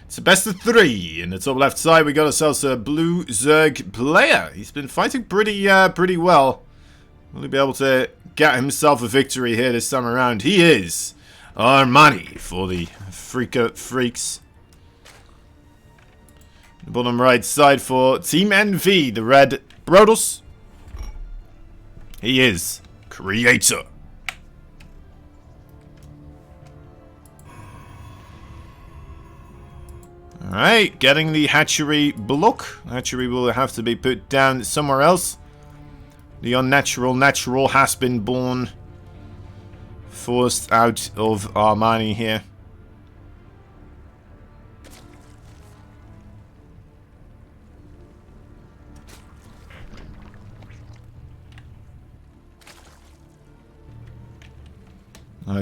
It's a best of 3. In the top left side, we got ourselves a blue Zerg player. He's been fighting pretty well. Will he be able to get himself a victory here this time around? He is. ARMANI for the freaks. The bottom right side for Team NV, the red Brodos. He is Creator. Alright, getting the hatchery block. Hatchery will have to be put down somewhere else. The unnatural natural has been born. Forced out of ARMANI here.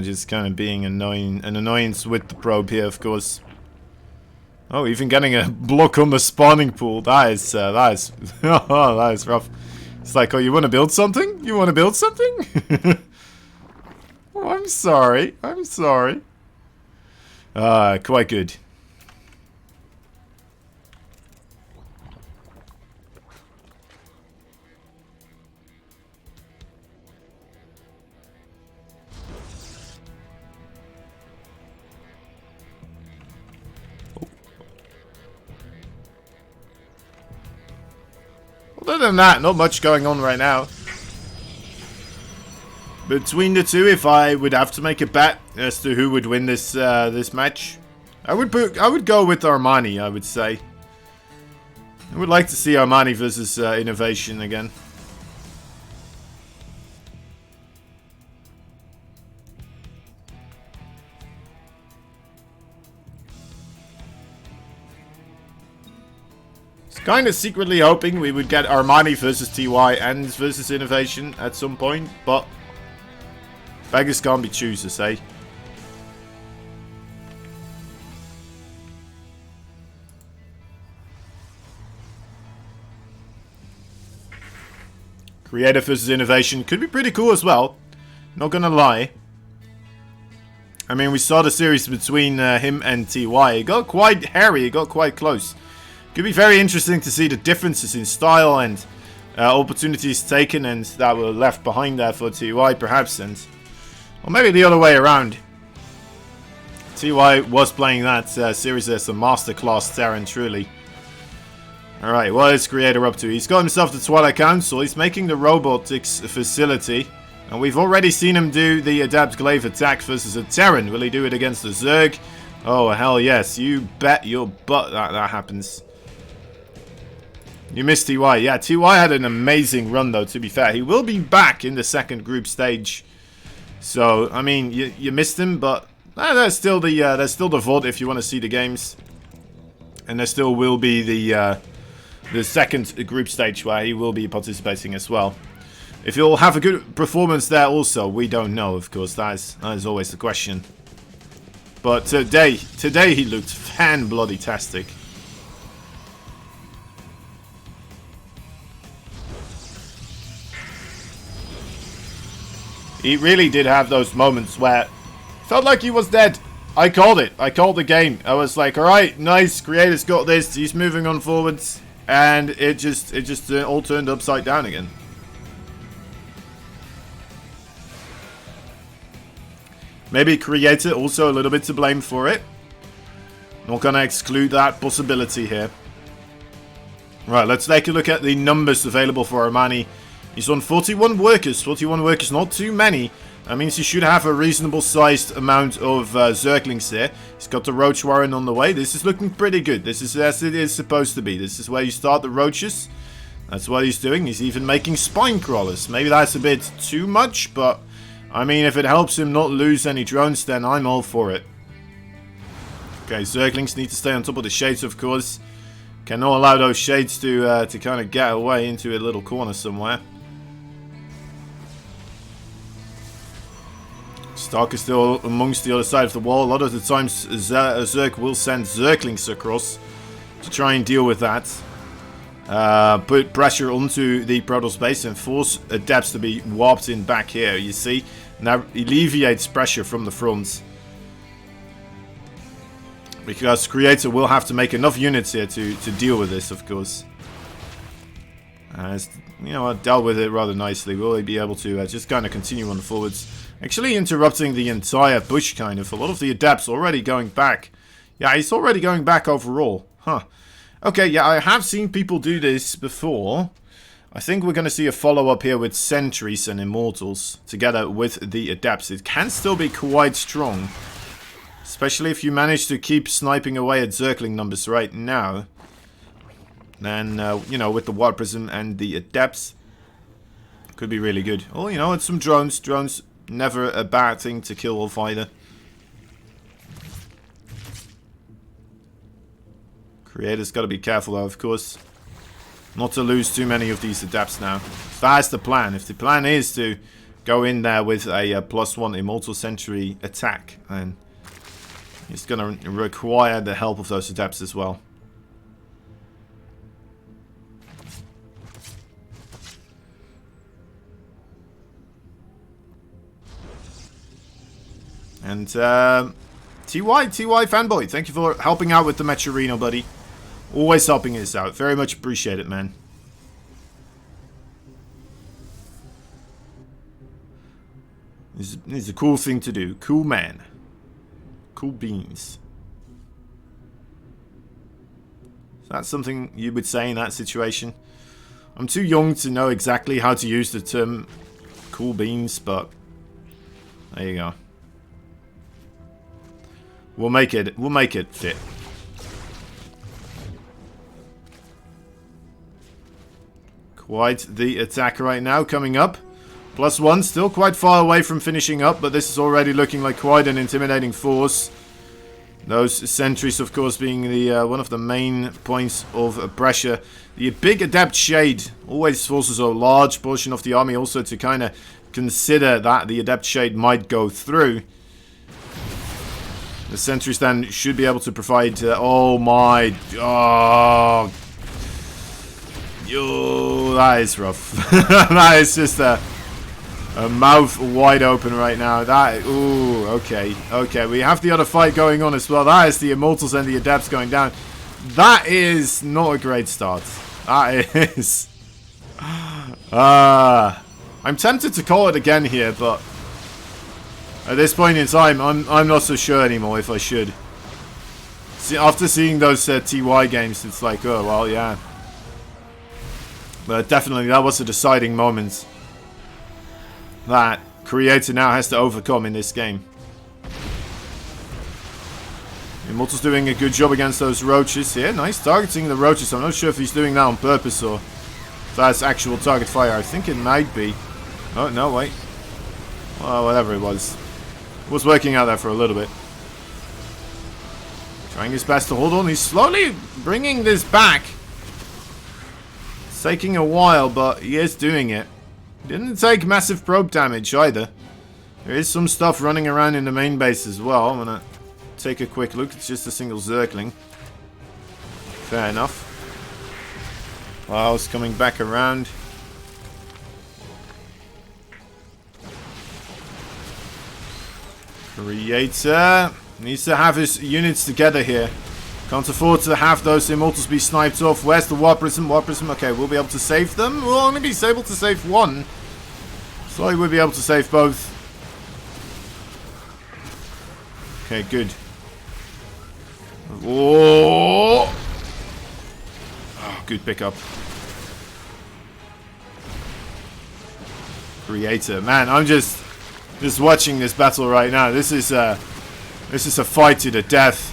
Just kind of being an annoyance with the probe here, of course. Oh, even getting a block on the spawning pool. That is oh, that is rough. It's like, oh, you want to build something? You want to build something? Oh, I'm sorry. I'm sorry. Quite good. Other than that, not much going on right now. Between the two, if I would have to make a bet as to who would win this this match, I would go with ARMANI, I would say. I would like to see ARMANI versus Innovation again. Kind of secretly hoping we would get ARMANI versus TY and versus Innovation at some point, but beggars can't be choosers, eh? Creator versus Innovation could be pretty cool as well, not gonna lie. I mean, we saw the series between him and TY. It got quite hairy, it got quite close. Could be very interesting to see the differences in style and opportunities taken and that were left behind there for TY perhaps, and or maybe the other way around. TY was playing that series as a masterclass Terran, truly. Alright, what is Creator up to? He's got himself the Twilight Council, he's making the robotics facility, and we've already seen him do the Adept Glaive attack versus a Terran. Will he do it against the Zerg? Oh, hell yes, you bet your butt that happens. You missed TY. Yeah, TY had an amazing run, though, to be fair. He will be back in the second group stage. So, I mean, you missed him, but there's still the VOD if you want to see the games. And there still will be the second group stage where he will be participating as well. If he'll have a good performance there also, we don't know, of course. That is always the question. But today he looked fan-bloody-tastic. He really did have those moments where it felt like he was dead. I called it. I called the game. I was like, alright, nice, Creator's got this. He's moving on forwards. And it just all turned upside down again. Maybe Creator also a little bit to blame for it. Not gonna exclude that possibility here. Right, let's take a look at the numbers available for ARMANI. He's on 41 workers. 41 workers, not too many. That means he should have a reasonable sized amount of Zerglings here. He's got the Roach Warren on the way. This is looking pretty good. This is as it is supposed to be. This is where you start the Roaches. That's what he's doing. He's even making Spine Crawlers. Maybe that's a bit too much, but I mean, if it helps him not lose any drones, then I'm all for it. Okay, Zerglings need to stay on top of the shades, of course. Cannot allow those shades to kind of get away into a little corner somewhere. Stark is still amongst the other side of the wall. A lot of the times Zerg will send Zerglings across to try and deal with that. Put pressure onto the Protoss base and force Adepts to be warped in back here, you see. And that alleviates pressure from the front. Because Creator will have to make enough units here to deal with this, of course. As you know, I dealt with it rather nicely. Will he be able to just kind of continue on the forwards? Actually interrupting the entire push, kind of. A lot of the Adepts already going back. Yeah, he's already going back overall. Huh. Okay, yeah, I have seen people do this before. I think we're going to see a follow-up here with Sentries and Immortals together with the Adepts. It can still be quite strong. Especially if you manage to keep sniping away at Zergling numbers right now. Then, you know, with the War Prism and the Adepts. Could be really good. Oh, you know, it's some drones. Drones, never a bad thing to kill off either. Creator's got to be careful though, of course. Not to lose too many of these Adepts now. That's the plan. If the plan is to go in there with a +1 Immortal Sentry attack, then it's going to require the help of those Adepts as well. And TY Fanboy, thank you for helping out with the Meteorino, buddy. Always helping us out. Very much appreciate it, man. This is a cool thing to do. Cool man. Cool beans. Is that something you would say in that situation? I'm too young to know exactly how to use the term cool beans, but there you go. We'll make it fit. Quite the attack right now coming up. +1, still quite far away from finishing up, but this is already looking like quite an intimidating force. Those sentries, of course, being the one of the main points of pressure. The big Adept Shade always forces a large portion of the army also to kind of consider that the Adept Shade might go through. The sentries then should be able to provide... oh my... oh... yo, that is rough. That is just a mouth wide open right now. That... ooh, okay. Okay, we have the other fight going on as well. That is the Immortals and the Adepts going down. That is not a great start. That is... I'm tempted to call it again here, but... at this point in time, I'm not so sure anymore if I should. See, after seeing those TY games, it's like, oh, well, yeah. But definitely, that was a deciding moment that Creator now has to overcome in this game. Immortal's doing a good job against those roaches here. Nice targeting the roaches. I'm not sure if he's doing that on purpose or if that's actual target fire. I think it might be. Oh, no, wait. Well, whatever it was. Was working out there for a little bit. Trying his best to hold on. He's slowly bringing this back. It's taking a while, but he is doing it. Didn't take massive probe damage either. There is some stuff running around in the main base as well. I'm gonna take a quick look. It's just a single Zergling. Fair enough. Wow, coming back around. Creator needs to have his units together here. Can't afford to have those Immortals be sniped off. Where's the War Prism? War Prism, okay, we'll be able to save them. We'll only be able to save one. So we'll be able to save both. Okay, good. Oh, good pickup. Creator, man, I'm just watching this battle right now. This is a fight to the death.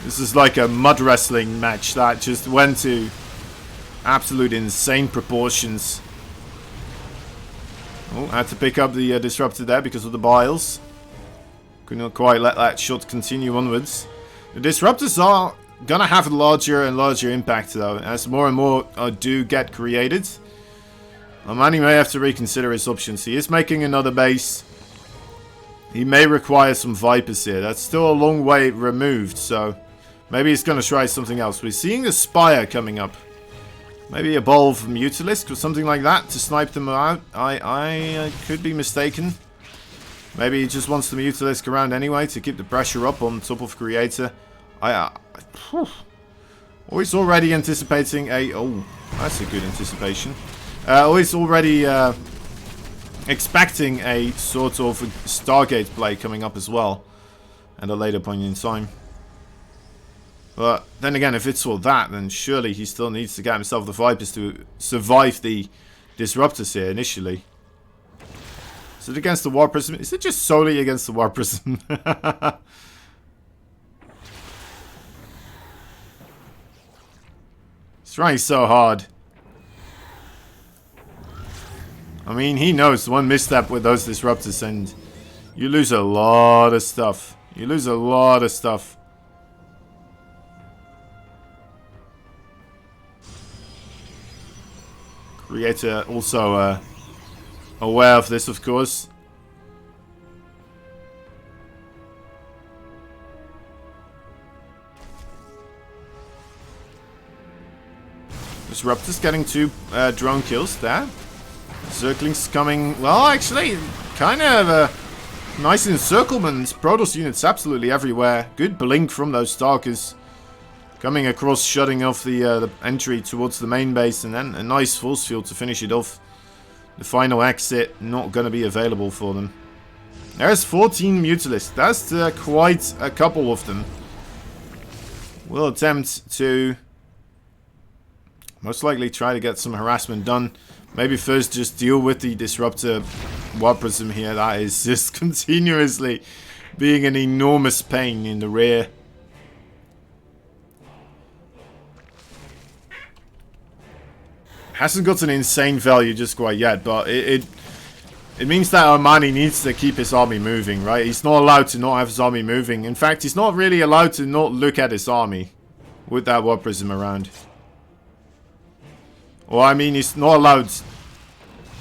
This is like a mud wrestling match that just went to absolute insane proportions. Oh, I had to pick up the disruptor there because of the biles. Could not quite let that shot continue onwards. The disruptors are gonna have a larger and larger impact though, as more and more do get created. ARMANI may have to reconsider his options. He is making another base. He may require some Vipers here. That's still a long way removed, so maybe he's going to try something else. We're seeing a Spire coming up. Maybe a Evolve Mutalisk or something like that to snipe them out. I could be mistaken. Maybe he just wants the Mutalisk around anyway to keep the pressure up on top of Creator. Oh, he's already anticipating a... Oh, that's a good anticipation. Oh, he's already expecting a sort of Stargate play coming up as well. At a later point in time. But then again, if it's all that, then surely he still needs to get himself the Vipers to survive the Disruptors here initially. Is it against the War Prism? Is it just solely against the War Prism? He's trying so hard. I mean, he knows one misstep with those Disruptors and you lose a lot of stuff. You lose a lot of stuff. Creator also aware of this, of course. Disruptors getting 2 drone kills there. Zergling's coming, well, actually, kind of nice encirclement. Protoss units absolutely everywhere. Good blink from those Stalkers. Coming across, shutting off the entry towards the main base, and then a nice force field to finish it off. The final exit not going to be available for them. There's 14 Mutalisks. That's quite a couple of them. We'll attempt to most likely try to get some harassment done. Maybe first just deal with the Disruptor War Prism here. That is just continuously being an enormous pain in the rear. Hasn't got an insane value just quite yet, but it means that ARMANI needs to keep his army moving, right? He's not allowed to not have his army moving. In fact, he's not really allowed to not look at his army with that War Prism around. Or, I mean, he's not allowed...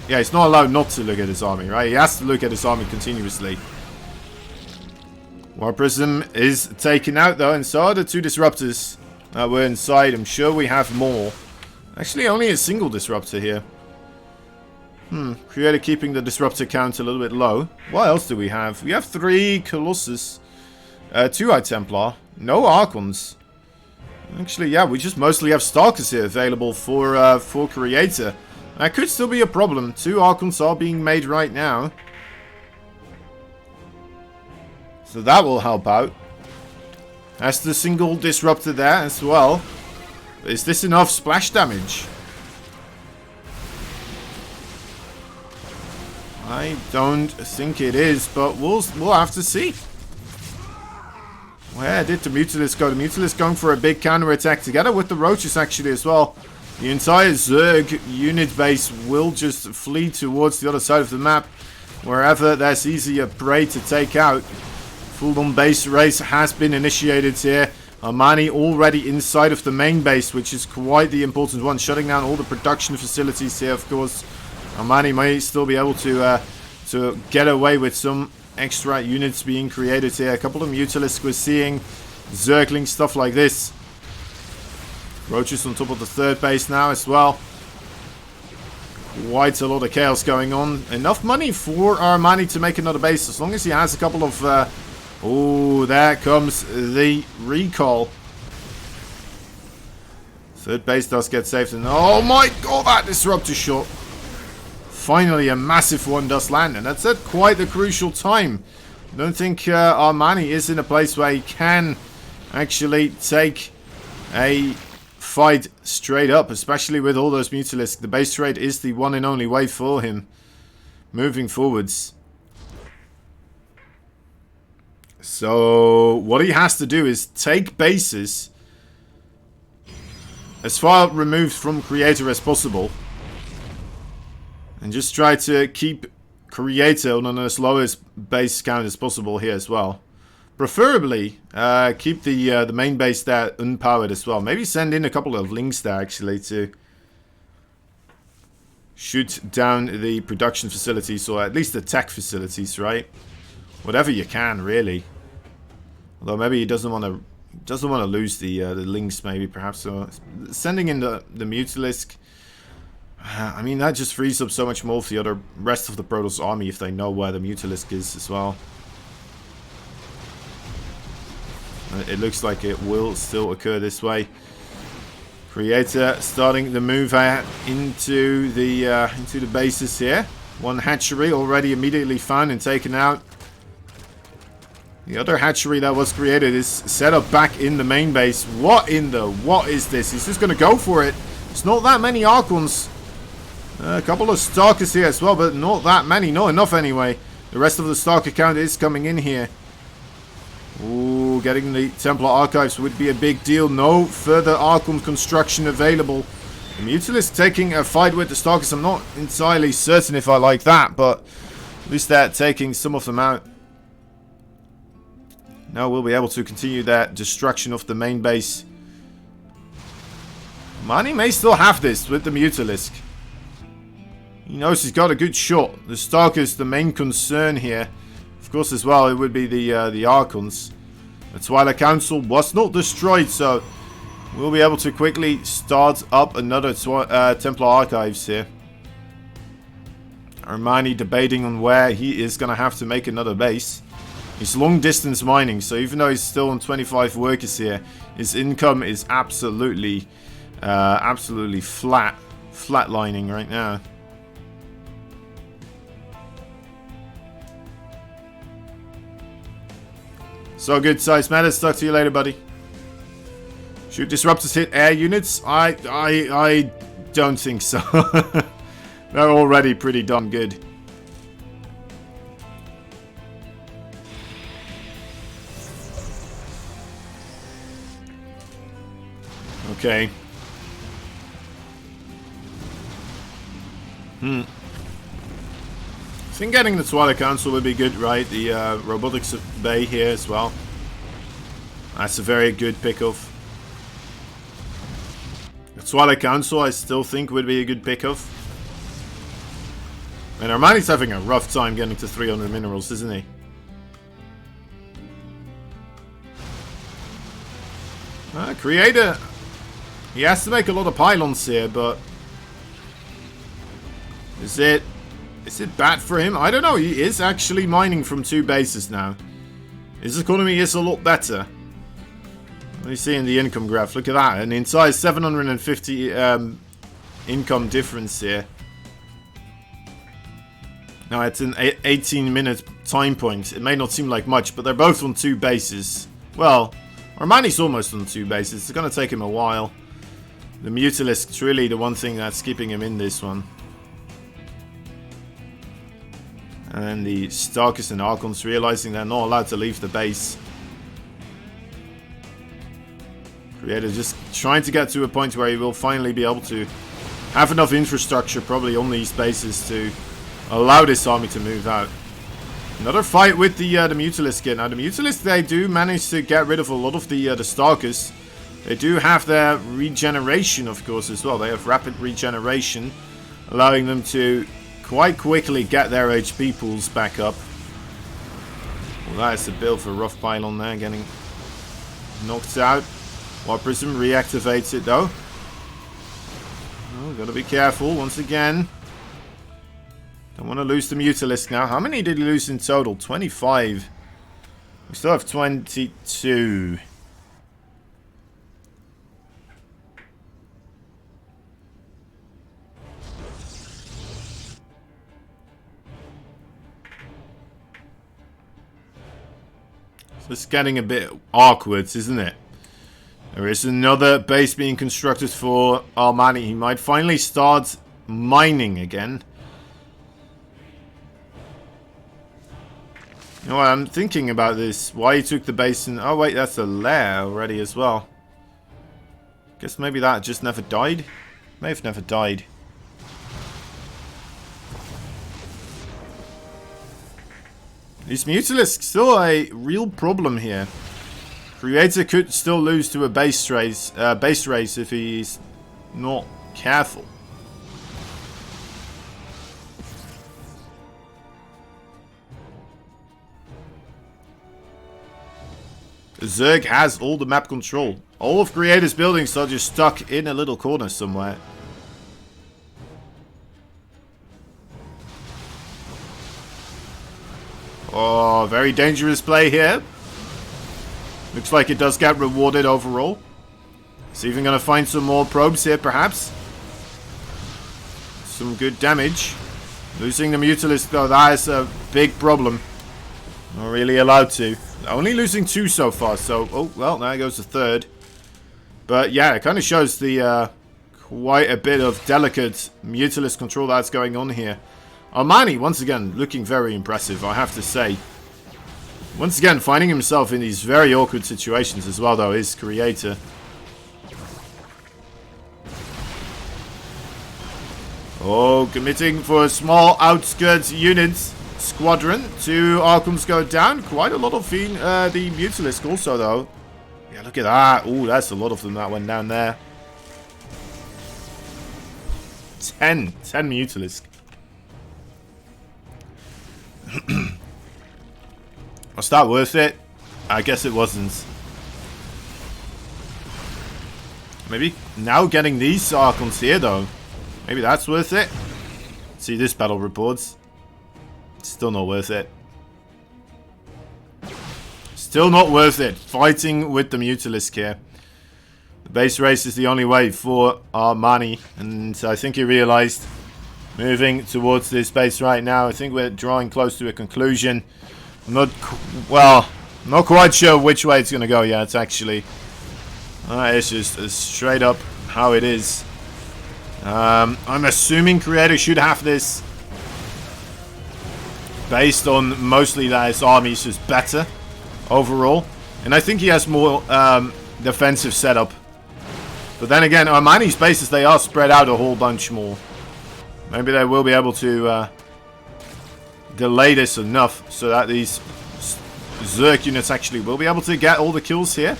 Yeah, he's not allowed not to look at his army, right? He has to look at his army continuously. War Prism is taken out, though, and so are the 2 Disruptors that were inside. I'm sure we have more. Actually, only a single Disruptor here. Creator keeping the Disruptor count a little bit low. What else do we have? We have 3 Colossus. 2 High Templar. No Archons. Actually, yeah, we just mostly have Stalkers here available for Creator. That could still be a problem. 2 Archons are being made right now. So that will help out. That's the single Disruptor there as well. Is this enough splash damage? I don't think it is, but we'll have to see. Where did the Mutalisk go? The Mutalisk going for a big counter-attack together with the Roaches actually as well. The entire Zerg unit base will just flee towards the other side of the map. Wherever there's easier prey to take out. Full-on base race has been initiated here. ARMANI already inside of the main base, which is quite the important one. Shutting down all the production facilities here, of course. ARMANI may still be able to get away with some extra units being created here. A couple of Mutalisks we're seeing. Zergling, stuff like this. Roaches on top of the 3rd base now as well. Quite a lot of chaos going on. Enough money for ARMANI to make another base, as long as he has a couple of... oh, there comes the recall. 3rd base does get saved. And oh my god, that Disruptor shot. Finally, a massive one does land. And that's at quite a crucial time. I don't think ARMANI is in a place where he can actually take a fight straight up. Especially with all those Mutalisks. The base trade is the one and only way for him. Moving forwards. So, what he has to do is take bases as far removed from Creator as possible. And just try to keep Creator on as lowest base count as possible here as well. Preferably, keep the main base there unpowered as well. Maybe send in a couple of links there actually to shoot down the production facilities, or at least the tech facilities, right? Whatever you can, really. Although maybe he doesn't want to lose the links, maybe perhaps. So sending in the Mutalisk. I mean, that just frees up so much more for the rest of the Protoss army if they know where the Mutalisk is as well. It looks like it will still occur this way. Creator starting the move into the bases here. One hatchery already immediately found and taken out. The other hatchery that was created is set up back in the main base. What is this? He's just going to go for it. It's not that many Archons. A couple of Stalkers here as well, but not that many. Not enough anyway. The rest of the Stalker count is coming in here. Ooh, getting the Templar Archives would be a big deal. No further Archon construction available. The Mutalisk taking a fight with the Stalkers. I'm not entirely certain if I like that, but at least they're taking some of them out. Now we'll be able to continue that destruction of the main base. Mani may still have this with the Mutalisk. He knows he's got a good shot. The Stalker's the main concern here. Of course, as well, it would be the Archons. The Twilight Council was not destroyed, so we'll be able to quickly start up another Templar Archives here. Armani debating on where he is going to have to make another base. He's long distance mining, so even though he's still on 25 workers here, his income is absolutely flatlining right now. So good, Size Matters. Talk to you later, buddy. Should disruptors hit air units? I don't think so. They're already pretty darn good. Okay. I think getting the Twilight Council would be good, right? The Robotics of Bay here as well. That's a very good pick-off. The Twilight Council I still think would be a good pick-off. And Armani's having a rough time getting to 300 minerals, isn't he? Creator. He has to make a lot of pylons here, but is it bad for him? I don't know. He is actually mining from 2 bases now. His economy is a lot better. Let me see in the income graph. Look at that. An entire 750 income difference here. Now it's an 18-minute time point. It may not seem like much, but they're both on 2 bases. Well, Armani's almost on 2 bases. It's going to take him a while. The Mutalisk's really the one thing that's keeping him in this one. And the Stalkers and Archons realizing they're not allowed to leave the base. Creator just trying to get to a point where he will finally be able to have enough infrastructure probably on these bases to allow this army to move out. Another fight with the Mutalisk here. Now the Mutalisk, they do manage to get rid of a lot of the Stalkers. They do have their regeneration, of course, as well. They have rapid regeneration, allowing them to quite quickly get their HP pools back up. Well, that is the build for Rough Pylon there, getting knocked out. War Prism reactivates it though. Oh, gotta be careful once again. Don't want to lose the Mutalisk now. How many did he lose in total? 25. We still have 22. It's getting a bit awkward, isn't it? There is another base being constructed for Armani. He might finally start mining again. You know what, I'm thinking about this. Why he took the base and... Oh wait, that's a lair already as well. Guess maybe that just never died? May have never died. These Mutalisks still a real problem here. Creator could still lose to a base race if he's not careful. Zerg has all the map control. All of Creator's buildings are just stuck in a little corner somewhere. Oh, very dangerous play here. Looks like it does get rewarded overall. Is he even going to find some more probes here, perhaps? Some good damage. Losing the Mutalisk, though, that is a big problem. Not really allowed to. Only losing 2 so far, so... Oh, well, there goes the 3rd. But, yeah, it kind of shows the... quite a bit of delicate Mutalisk control that's going on here. ARMANI, once again, looking very impressive, I have to say. Once again, finding himself in these very awkward situations as well, though, his creator. Oh, committing for a small outskirts unit squadron. 2 Archons go down. Quite a lot of the Mutalisk also, though. Yeah, look at that. Oh, that's a lot of them that went down there. 10 Mutalisk. Was that worth it? I guess it wasn't. Maybe now getting these Archons here, though. Maybe that's worth it. See this battle reports. Still not worth it. Still not worth it. Fighting with the Mutalisk here. The base race is the only way for ARMANI. And I think he realized, moving towards this base right now, I think we're drawing close to a conclusion. I'm not quite sure which way it's going to go yet, actually. It's just straight up how it is. I'm assuming Creator should have this based on mostly that his army is just better overall. And I think he has more defensive setup. But then again, ARMANI's bases, they are spread out a whole bunch more. Maybe they will be able to delay this enough so that these Zerg units actually will be able to get all the kills here.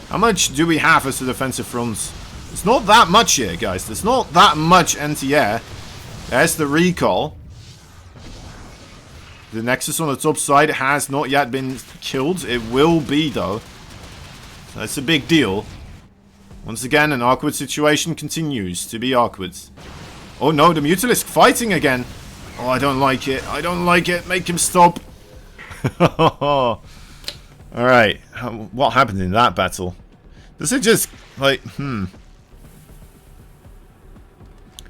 How much do we have as a defensive front? It's not that much here, guys. There's not that much anti-air. There's the recall. The Nexus on the top side has not yet been killed. It will be, though. That's a big deal. Once again, an awkward situation continues to be awkward. Oh no, the Mutalisk fighting again. Oh, I don't like it. I don't like it. Make him stop. Alright. What happened in that battle? Does it just, like,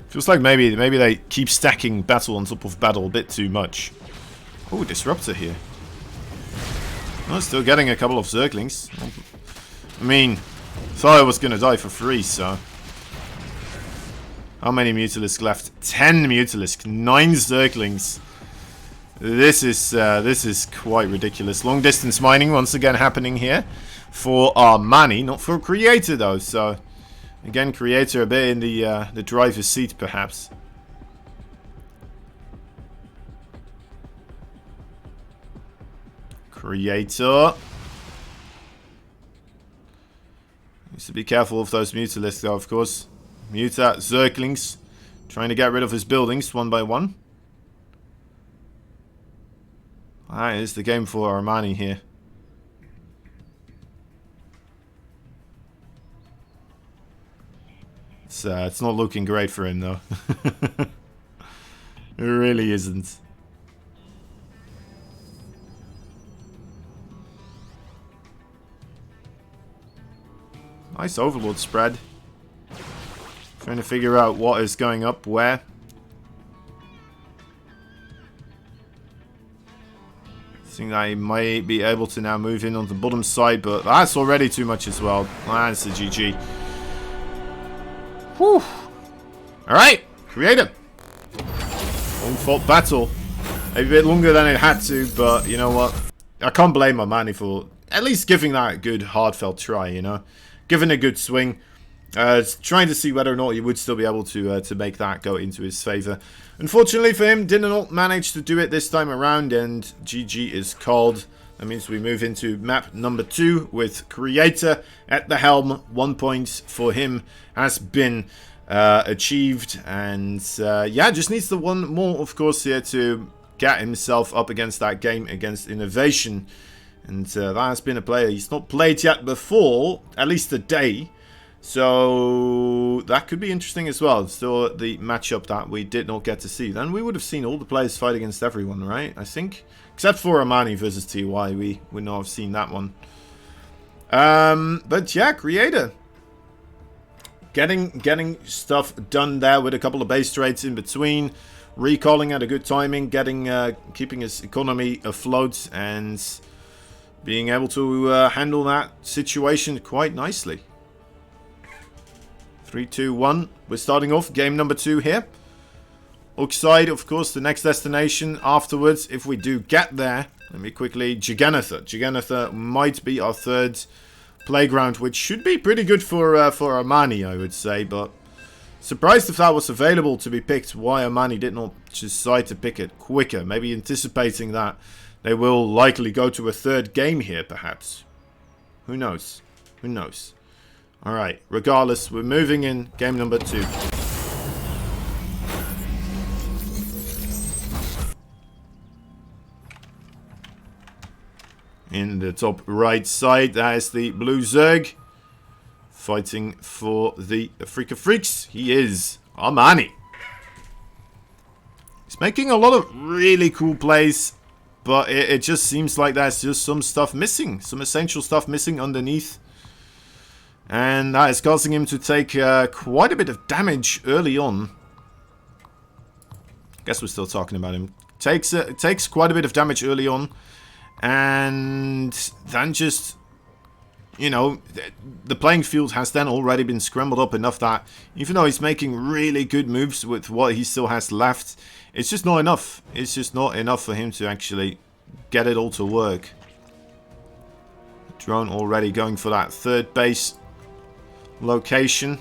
Feels like maybe they keep stacking battle on top of battle a bit too much. Oh, Disruptor here. Oh, still getting a couple of Zerglings. I mean, thought I was gonna die for free, so... How many Mutalisk left? 10 Mutalisk, 9 Zerglings. This is quite ridiculous. Long distance mining once again happening here for ARMANI, not for Creator though. So again, Creator a bit in the driver's seat perhaps. Creator needs to be careful of those Mutalisks though, of course. Muta Zerglings trying to get rid of his buildings one by one. That is the game for ARMANI here. It's not looking great for him though. It really isn't. Nice Overlord spread. Trying to figure out what is going up where. Think that he might be able to now move in on the bottom side, but that's already too much as well. That's a GG. Whew. Alright, Creator. Long fought battle. A bit longer than it had to, but you know what? I can't blame ARMANI for at least giving that a good heartfelt try, you know? Giving a good swing. Trying to see whether or not he would still be able to make that go into his favor. Unfortunately for him, did not manage to do it this time around, and GG is called. That means we move into map number 2 with Creator at the helm. 1 point for him has been achieved, and yeah, just needs the one more, of course, here to get himself up against that game against Innovation. And that has been a player he's not played yet before, at least a day. So that could be interesting as well. Still the matchup that we did not get to see. Then we would have seen all the players fight against everyone, right? I think. Except for ARMANI versus TY, we would not have seen that one. But yeah, Creator. Getting stuff done there with a couple of base trades in between. Recalling at a good timing, keeping his economy afloat, and being able to handle that situation quite nicely. 3, 2, 1. We're starting off game number 2 here. Oxide, of course, the next destination afterwards, if we do get there. Let me quickly... Juggernaut. Juggernaut might be our third playground, which should be pretty good for ARMANI, I would say, but surprised if that was available to be picked, why ARMANI did not decide to pick it quicker. Maybe anticipating that they will likely go to a third game here, perhaps. Who knows? Who knows? Alright, regardless, we're moving in game number 2. In the top right side, that is the blue Zerg. Fighting for the Afrika Freaks. He is ARMANI. He's making a lot of really cool plays, but it just seems like there's just some stuff missing. Some essential stuff missing underneath. And that is causing him to take quite a bit of damage early on. Guess we're still talking about him. Takes quite a bit of damage early on. And then just, you know, the playing field has then already been scrambled up enough that even though he's making really good moves with what he still has left, it's just not enough. It's just not enough for him to actually get it all to work. Drone already going for that third base location.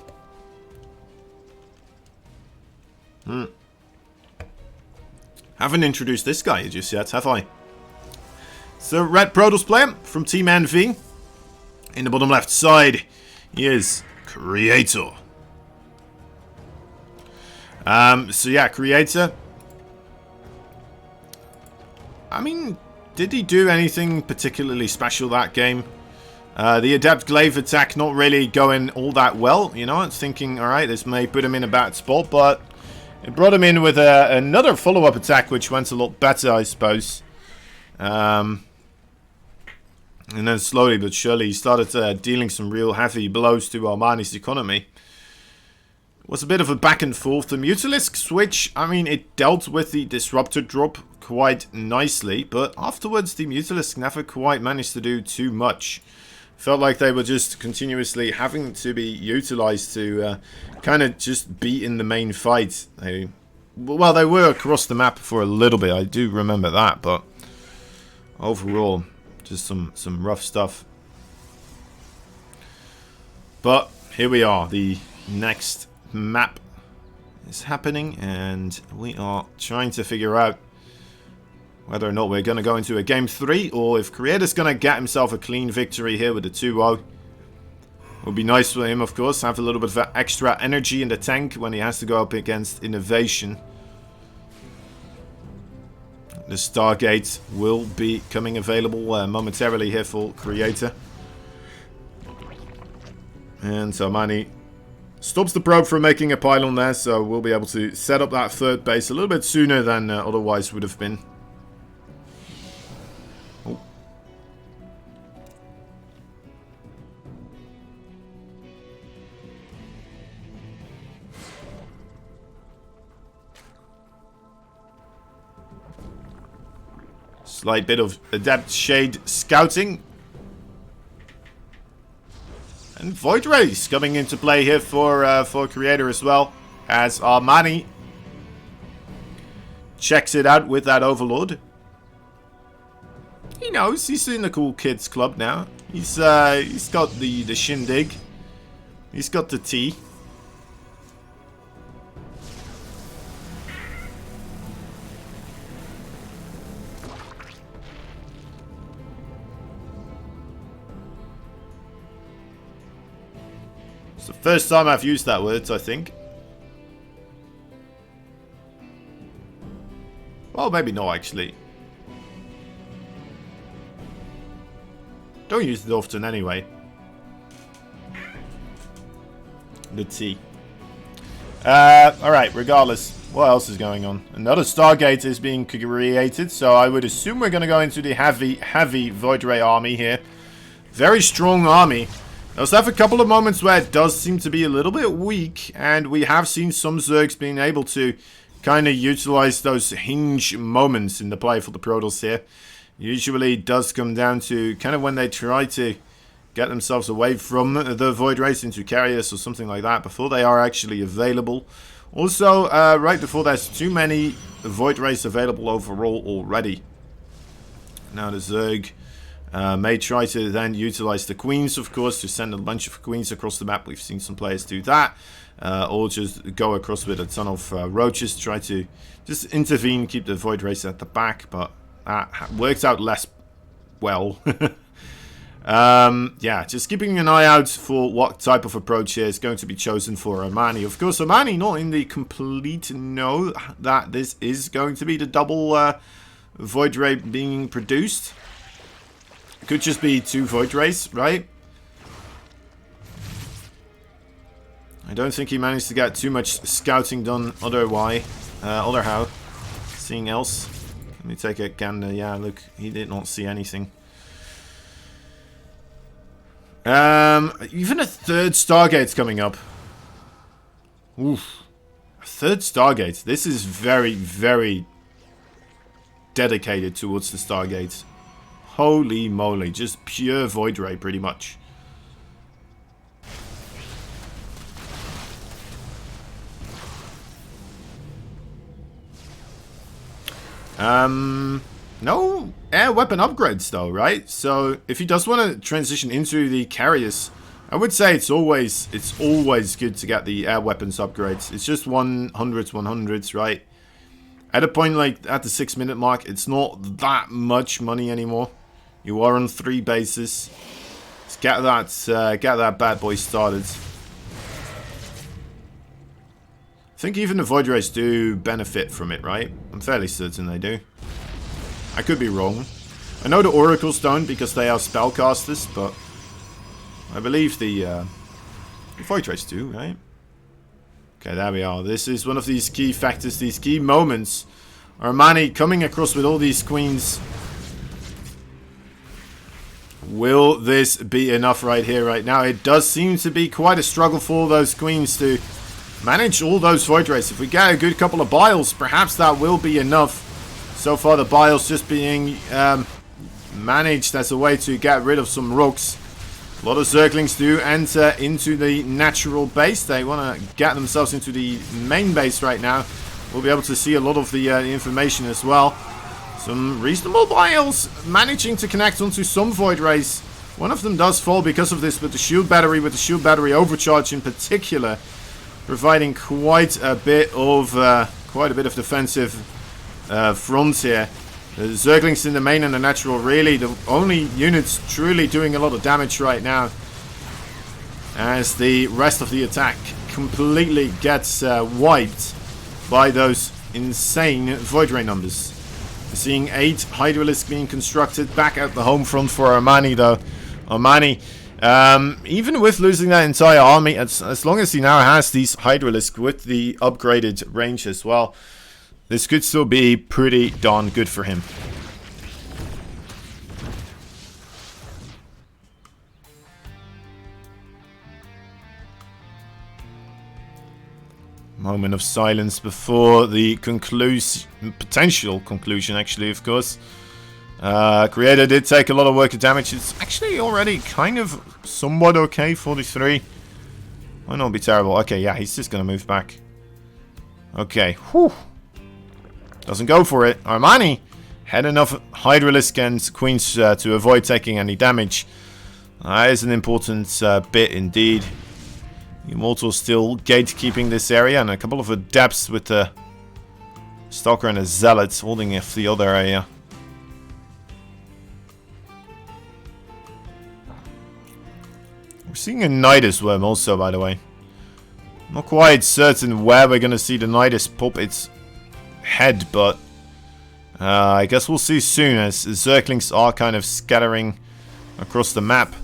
Haven't introduced this guy just yet, have I? So, Red Protoss player from Team NV. In the bottom left side, he is Creator. So yeah, Creator. I mean, did he do anything particularly special that game? The Adept Glaive attack not really going all that well. You know, I was thinking, alright, this may put him in a bad spot, but it brought him in with another follow-up attack, which went a lot better, I suppose. And then slowly but surely he started dealing some real heavy blows to ARMANI's economy. It was a bit of a back and forth. The Mutalisk switch, I mean, it dealt with the Disruptor drop quite nicely, but afterwards the Mutalisk never quite managed to do too much. Felt like they were just continuously having to be utilized to kind of just be in the main fight. Well, they were across the map for a little bit, I do remember that, but overall... just some rough stuff. But here we are. The next map is happening, and we are trying to figure out whether or not we're going to go into a game 3, or if Creator's going to get himself a clean victory here with the 2-0. Would be nice for him, of course, have a little bit of extra energy in the tank when he has to go up against Innovation. The Stargate will be coming available momentarily here for Creator. And so ARMANI stops the probe from making a pylon there, so we'll be able to set up that third base a little bit sooner than otherwise would have been. Oh. Slight bit of Adept Shade scouting. And Void Rays coming into play here for Creator as well. As ARMANI checks it out with that Overlord. He knows, he's in the cool kids club now. He's got the shindig. He's got the tea. It's the first time I've used that word, I think. Well, maybe not, actually. Don't use it often anyway. The T. Alright, regardless. What else is going on? Another Stargate is being created, so I would assume we're going to go into the heavy Void Ray army here. Very strong army. Does have a couple of moments where it does seem to be a little bit weak, and we have seen some Zergs being able to kind of utilize those hinge moments in the play for the Protoss here. Usually it does come down to kind of when they try to get themselves away from the Void Rays into carriers or something like that before they are actually available. Also, right before there's too many Void Rays available overall already. Now the Zerg may try to then utilize the Queens, of course, to send a bunch of Queens across the map. We've seen some players do that. Or just go across with a ton of roaches, try to just intervene, keep the Void Rays at the back, but that worked out less well. Yeah, just keeping an eye out for what type of approach here is going to be chosen for ARMANI. Of course, ARMANI not in the complete know that this is going to be the double Void Ray being produced. It could just be 2 Void Rays, right? I don't think he managed to get too much scouting done otherwise, other how. Seeing else. Let me take a gander. Yeah, look, he did not see anything. Even a 3rd Stargate's coming up. Oof. A 3rd Stargate. This is very, very dedicated towards the Stargate. Holy moly. Just pure Void Ray, pretty much. No air weapon upgrades though, right? So if he does want to transition into the carriers, I would say it's always good to get the air weapons upgrades. It's just 100s, right? At a point like at the 6-minute mark, it's not that much money anymore. You are on 3 bases. Let's get that bad boy started. I think even the Void Rays do benefit from it, right? I'm fairly certain they do. I could be wrong. I know the Oracles don't because they are spellcasters, but I believe the Void Rays do, right? Okay, there we are. This is one of these key factors, these key moments. ARMANI coming across with all these queens. Will this be enough right here, right now? It does seem to be quite a struggle for those queens to manage all those Void Rays. If we get a good couple of Biles, perhaps that will be enough. So far the Biles just being managed as a way to get rid of some rooks. A lot of Zerglings do enter into the natural base. They want to get themselves into the main base right now. We'll be able to see a lot of the information as well. Some reasonable Biles managing to connect onto some Void Rays. One of them does fall because of this, but the shield battery, with the shield battery overcharge in particular, providing quite a bit of defensive front here. The Zerglings in the main and the natural, really the only units truly doing a lot of damage right now, as the rest of the attack completely gets wiped by those insane Void Ray numbers. We're seeing 8 Hydralisks being constructed back at the home front for ARMANI though. ARMANI, even with losing that entire army, as long as he now has these Hydralisks with the upgraded range as well, this could still be pretty darn good for him. Moment of silence before the potential conclusion, actually, of course. Creator did take a lot of worker damage. It's actually already kind of somewhat okay, 43. Might not be terrible. Okay, yeah, he's just going to move back. Okay, whew. Doesn't go for it. ARMANI had enough Hydralisk and Queens to avoid taking any damage. That is an important bit indeed. The Immortals still gatekeeping this area, and a couple of adepts with the Stalker and a Zealot holding off the other area. We're seeing a Nidus Worm also, by the way. Not quite certain where we're going to see the Nidus pop its head, but I guess we'll see soon, as Zerglings are kind of scattering across the map.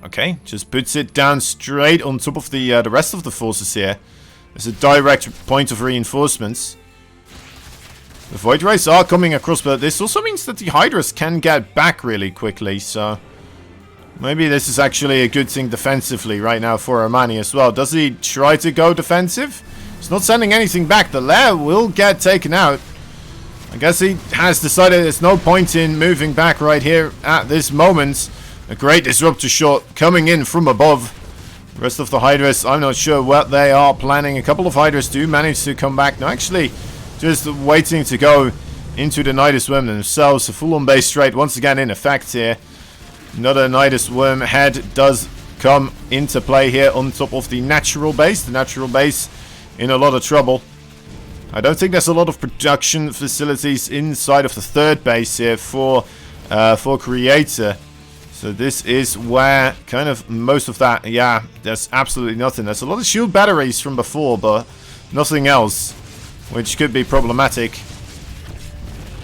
Okay, just puts it down straight on top of the rest of the forces here. There's a direct point of reinforcements. The Void Rays are coming across, but this also means that the Hydras can get back really quickly, so maybe this is actually a good thing defensively right now for ARMANI as well. Does he try to go defensive? He's not sending anything back. The lair will get taken out. I guess he has decided there's no point in moving back right here at this moment. A great disruptor shot coming in from above. The rest of the Hydras, I'm not sure what they are planning. A couple of Hydras do manage to come back. No, actually, just waiting to go into the Nidus Worm themselves. A full-on base trade once again in effect here. Another Nidus Worm head does come into play here on top of the natural base. The natural base in a lot of trouble. I don't think there's a lot of production facilities inside of the third base here for Creator. So this is where kind of most of that, yeah, there's absolutely nothing. There's a lot of shield batteries from before, but nothing else, which could be problematic.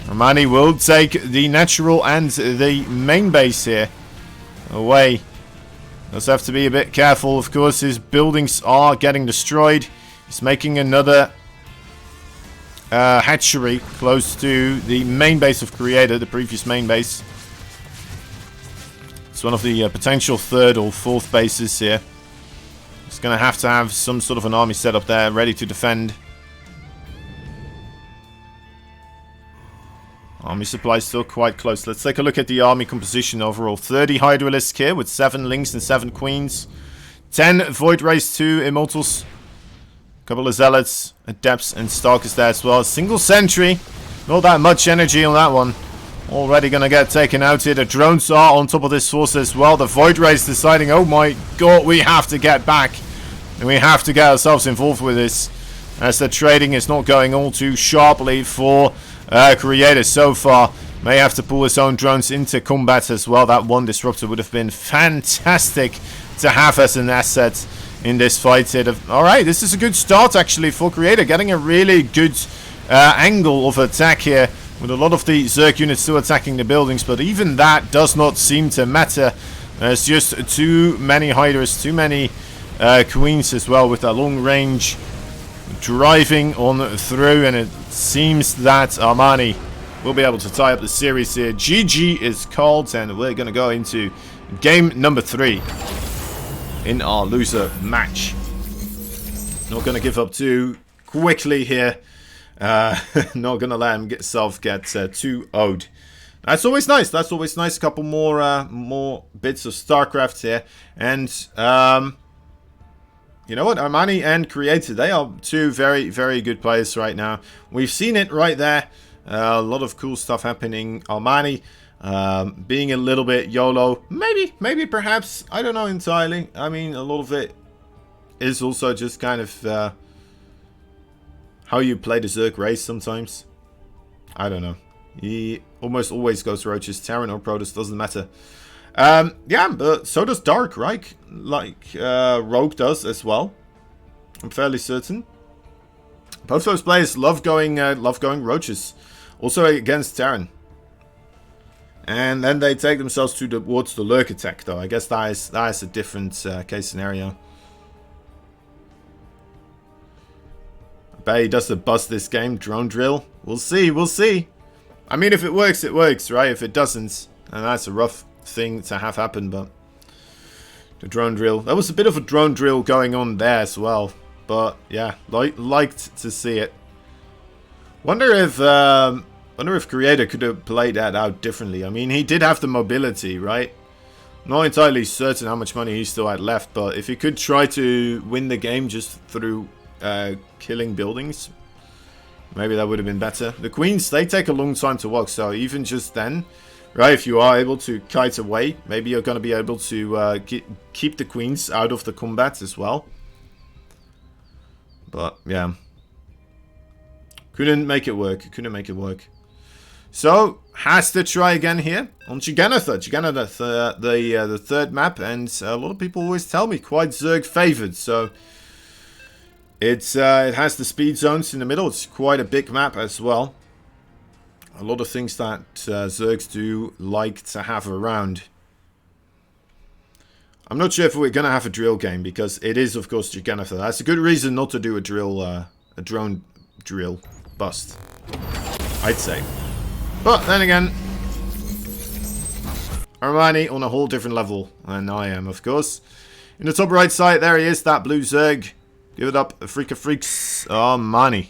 ARMANI will take the natural and the main base here away. Does have to be a bit careful. Of course, his buildings are getting destroyed. He's making another hatchery close to the main base of Creator, the previous main base. It's one of the potential third or fourth bases here. He's going to have some sort of an army set up there, ready to defend. Army supply still quite close. Let's take a look at the army composition overall. 30 Hydralisks here with 7 Lings and 7 Queens. 10 Void Rays, 2 Immortals. A couple of Zealots, Adepts and Stalkers there as well. Single Sentry. Not that much energy on that one. Already going to get taken out here. The drones are on top of this force as well. The Void Rays deciding, oh my god, we have to get back. And we have to get ourselves involved with this. As the trading is not going all too sharply for Creator so far. May have to pull his own drones into combat as well. That one disruptor would have been fantastic to have as an asset in this fight here. Alright, this is a good start actually for Creator. Getting a really good angle of attack here. With a lot of the Zerg units still attacking the buildings. But even that does not seem to matter. There's just too many Hydras, too many Queens as well with that long range driving on through. And it seems that ARMANI will be able to tie up the series here. GG is called, and we're going to go into game number 3 in our loser match. Not going to give up too quickly here. Not going to let himself get too owed. That's always nice. That's always nice. A couple more bits of StarCraft here. And you know what? ARMANI and Creator, they are two very, very good players right now. We've seen it right there. A lot of cool stuff happening. ARMANI being a little bit YOLO. Maybe, perhaps. I don't know entirely. I mean, a lot of it is also just kind of how you play the Zerg race sometimes. I don't know. He almost always goes Roaches, Terran or Protoss, doesn't matter. Yeah, but so does Dark, right? Like Rogue does as well. I'm fairly certain. Both those players love going Roaches. Also against Terran. And then they take themselves towards the Lurk attack, though. I guess that is a different case scenario. I bet he does the bust this game. Drone drill. We'll see. We'll see. I mean, if it works, right? If it doesn't, and that's a rough thing to have happen, but the drone drill. There was a bit of a drone drill going on there as well. But yeah, liked to see it. Wonder if Creator could have played that out differently. I mean, he did have the mobility, right? Not entirely certain how much money he still had left, but if he could try to win the game just through killing buildings, maybe that would have been better. The Queens, they take a long time to walk, so even just then, right, if you are able to kite away, maybe you're going to be able to keep the Queens out of the combat as well. But, yeah. Couldn't make it work. Couldn't make it work. So, has to try again here on Juggernaut. Juggernaut, the third map, and a lot of people always tell me quite Zerg favored. So, it has the speed zones in the middle. It's quite a big map as well. A lot of things that Zergs do like to have around. I'm not sure if we're going to have a drill game, because it is, of course, Giganotha. That's a good reason not to do a drill, a drone drill bust, I'd say. But then again, ARMANI on a whole different level than I am, of course. In the top right side, there he is, that blue Zerg. Give it up, Freaka Freaks, ARMANI.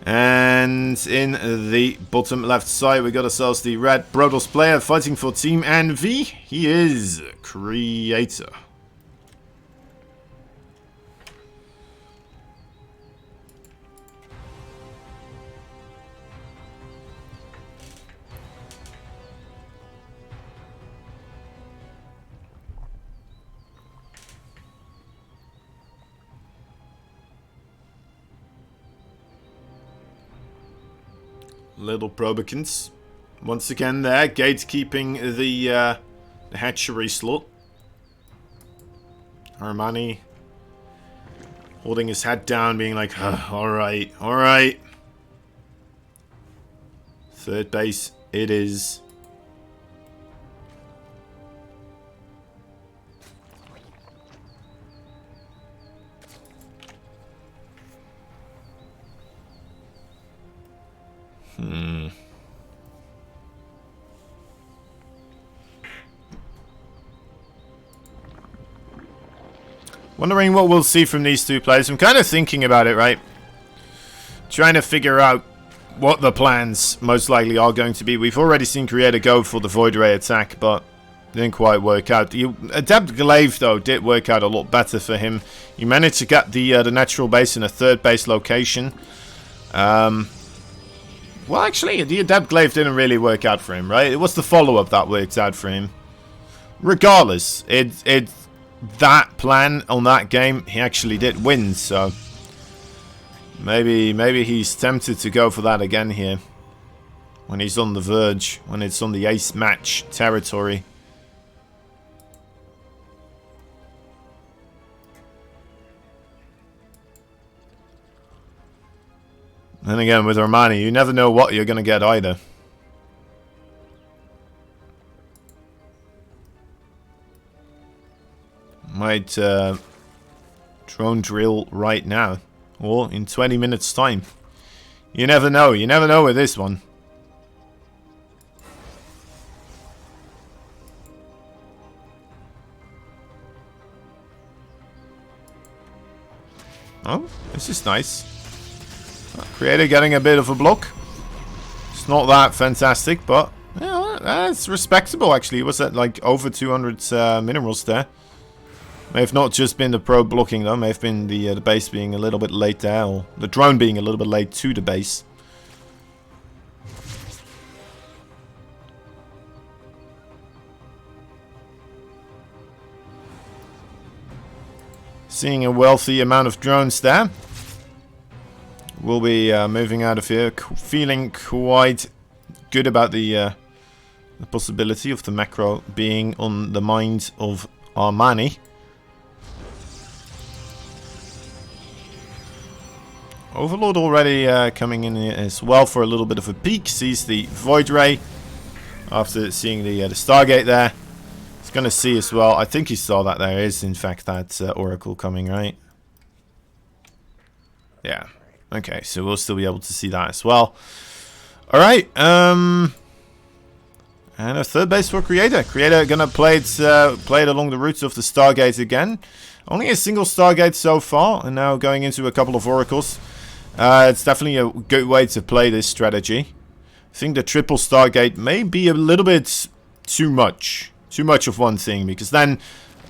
And in the bottom left side, we got ourselves the red Brodos player fighting for Team NV. He is Creator. Little Probicans. Once again there, gatekeeping the hatchery slot. ARMANI holding his head down, being like, alright, alright. Third base, it is. Wondering what we'll see from these two players. I'm kind of thinking about it, right? Trying to figure out what the plans most likely are going to be. We've already seen Creator go for the Void Ray attack, but didn't quite work out. Adept Glaive, though, did work out a lot better for him. He managed to get the natural base in a third base location. Well, actually, the Adept Glaive didn't really work out for him, right? It was the follow-up that worked out for him. Regardless, that plan on that game, he actually did win, so maybe he's tempted to go for that again here when he's on the verge, when it's on the ace match territory. And again, with ARMANI, you never know what you're going to get either. Might drone drill right now, or in 20 minutes time. You never know. You never know with this one. Oh, this is nice. Creator getting a bit of a block. It's not that fantastic, but yeah, that's respectable actually. It was at like over 200 minerals there. May have not just been the probe blocking though, may have been the base being a little bit late there, or the drone being a little bit late to the base. Seeing a wealthy amount of drones there. We'll be moving out of here, feeling quite good about the possibility of the macro being on the mind of ARMANI. Overlord already coming in here as well for a little bit of a peek. Sees the Void Ray after seeing the Stargate there. He's going to see as well. I think he saw that there is in fact that Oracle coming, right? Yeah. Okay, so we'll still be able to see that as well. Alright, and a third base for Creator. Creator gonna play it along the routes of the Stargate again. Only a single Stargate so far, and now going into a couple of Oracles. It's definitely a good way to play this strategy. I think the triple Stargate may be a little bit too much. Too much of one thing, because then,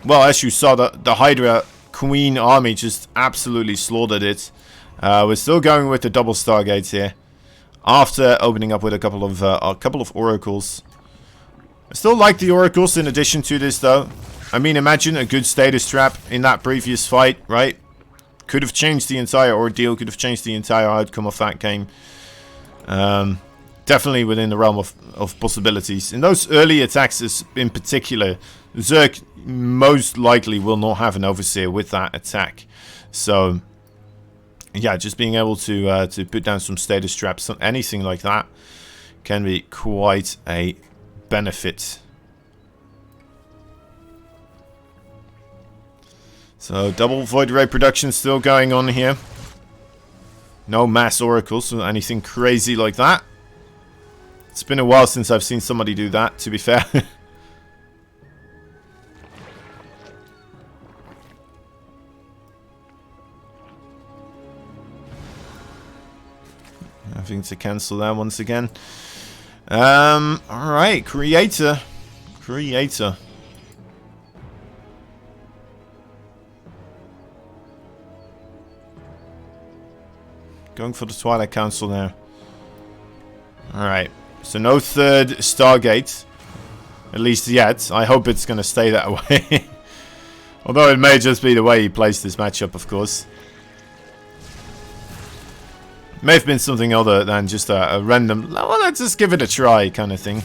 well, as you saw, the Hydra Queen army just absolutely slaughtered it. We're still going with the double Stargates here, after opening up with a couple of Oracles. I still like the Oracles in addition to this, though. I mean, imagine a good status trap in that previous fight, right? Could have changed the entire ordeal, could have changed the entire outcome of that game. Definitely within the realm of possibilities. In those early attacks in particular, Zerg most likely will not have an Overseer with that attack. So yeah, just being able to put down some status traps, anything like that, can be quite a benefit. So double void ray production still going on here. No mass oracles or anything crazy like that. It's been a while since I've seen somebody do that, to be fair. Having to cancel that once again. Alright, creator. Creator. Going for the Twilight Council now. Alright. So no third Stargate. At least yet. I hope it's going to stay that way. Although it may just be the way he placed this matchup, of course. May have been something other than just a random, well, let's just give it a try kind of thing.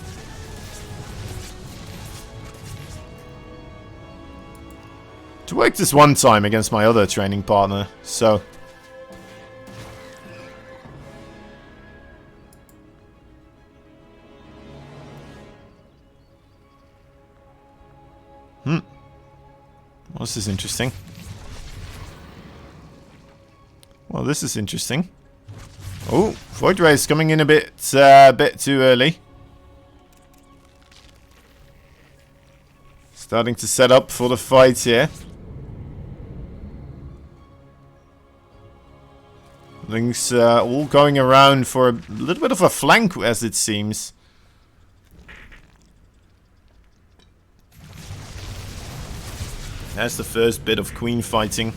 It worked this one time against my other training partner, so... Well, this is interesting. Well, this is interesting. Oh, Void Ray is coming in a bit too early. Starting to set up for the fight here. Things all going around for a little bit of a flank, as it seems. That's the first bit of Queen fighting.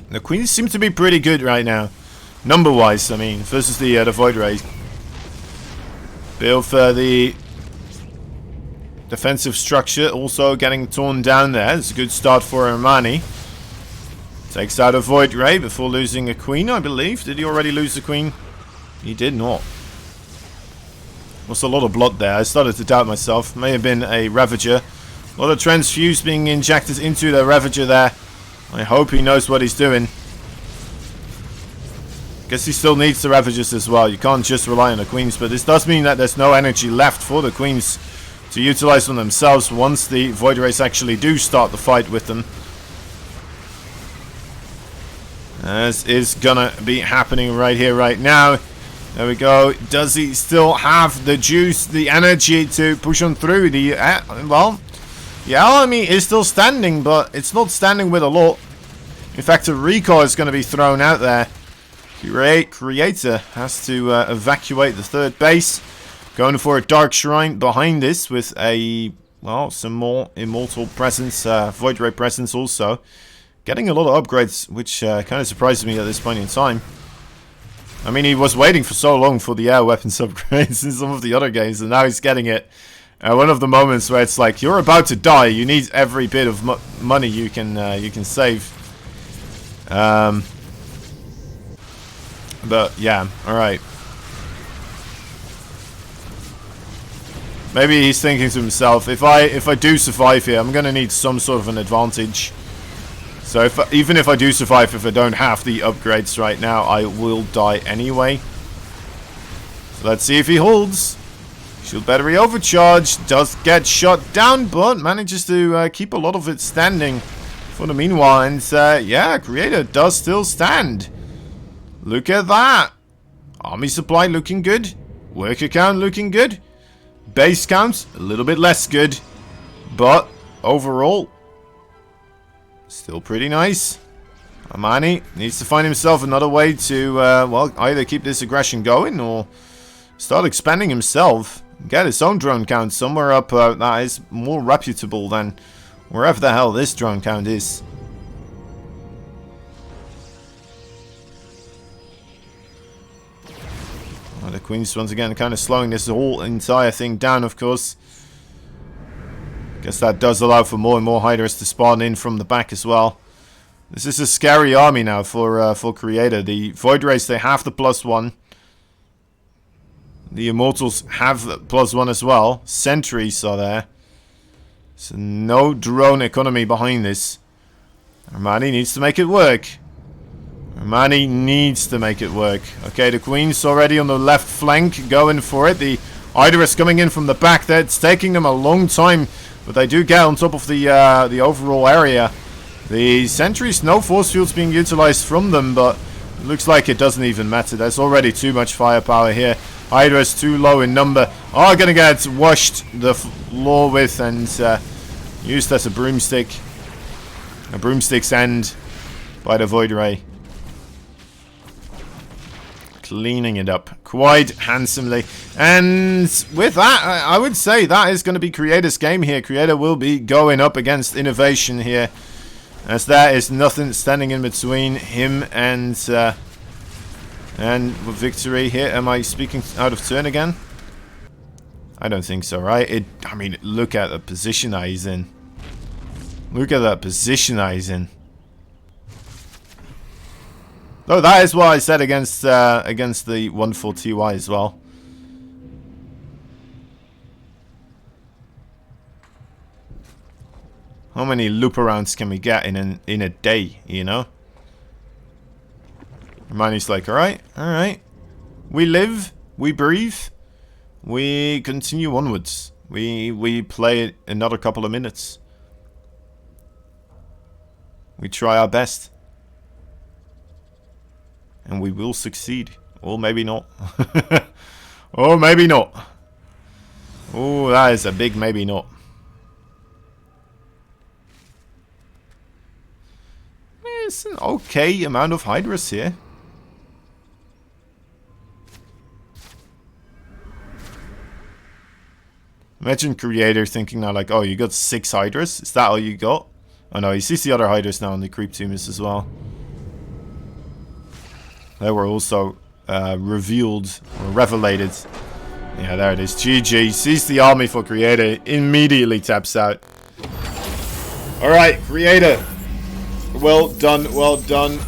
The Queens seem to be pretty good right now. Number-wise, I mean, versus the Void Ray. Build for the defensive structure also getting torn down there. It's a good start for ARMANI. Takes out a Void Ray before losing a Queen, I believe. Did he already lose the Queen? He did not. Was a lot of blood there. I started to doubt myself. May have been a Ravager. A lot of transfuse being injected into the Ravager there. I hope he knows what he's doing. Guess he still needs the Ravagers as well. You can't just rely on the Queens, but this does mean that there's no energy left for the Queens to utilize on themselves once the Void Rays actually do start the fight with them. As is gonna be happening right here, right now. There we go. Does he still have the juice, the energy to push on through? The well, yeah, ARMANI is still standing, but it's not standing with a lot. In fact, a recall is going to be thrown out there. Creator has to evacuate the third base. Going for a Dark Shrine behind this with a, well, some more Immortal presence, Void Ray presence also. Getting a lot of upgrades, which kind of surprises me at this point in time. I mean, he was waiting for so long for the air weapons upgrades in some of the other games, and now he's getting it. One of the moments where it's like, you're about to die, you need every bit of money you can save. But yeah, alright. Maybe he's thinking to himself, if I do survive here, I'm gonna need some sort of an advantage. So even if I do survive, if I don't have the upgrades right now, I will die anyway. So let's see if he holds. Shield battery overcharged, does get shot down, but manages to keep a lot of it standing for the meanwhile. And yeah, Creator does still stand. Look at that. Army supply looking good. Worker count looking good. Base count a little bit less good. But overall, still pretty nice. ARMANI needs to find himself another way to, well, either keep this aggression going or start expanding himself. Get his own drone count somewhere up that is more reputable than wherever the hell this drone count is. Well, the Queens once again kind of slowing this whole entire thing down, of course. Guess that does allow for more and more Hydras to spawn in from the back as well. This is a scary army now for Creator. The Void Rays, they have the +1. The Immortals have +1 as well. Sentries are there. So no drone economy behind this. ARMANI needs to make it work. ARMANI needs to make it work. Okay, the Queen's already on the left flank going for it. The Hydra is coming in from the back there. It's taking them a long time, but they do get on top of the overall area. The sentries, no force fields being utilized from them, but it looks like it doesn't even matter. There's already too much firepower here. Hydra's too low in number. Are going to get washed the floor with and used as a broomstick. A broomstick's end by the Void Ray. Cleaning it up quite handsomely. And with that, I would say that is going to be Creator's game here. Creator will be going up against Innovation here, as there is nothing standing in between him and victory here. Am I speaking out of turn again? I don't think so, right? I mean, look at the position that he's in. Look at that position that he's in. Oh, that is what I said against the 140Y as well. How many loop arounds can we get in a day, you know? Armani's like, alright. We live, we breathe, we continue onwards. We play another couple of minutes. We try our best. And we will succeed. Or maybe not. Or maybe not. Oh, that is a big maybe not. It's an okay amount of Hydras here. Imagine Creator thinking now like, oh, you got 6 Hydras? Is that all you got? Oh no, he sees the other Hydras now on the creep teams as well. They were also revealed or revelated. Yeah, there it is. GG. Sees the army for Creator. Immediately taps out. Alright, Creator. Well done, well done.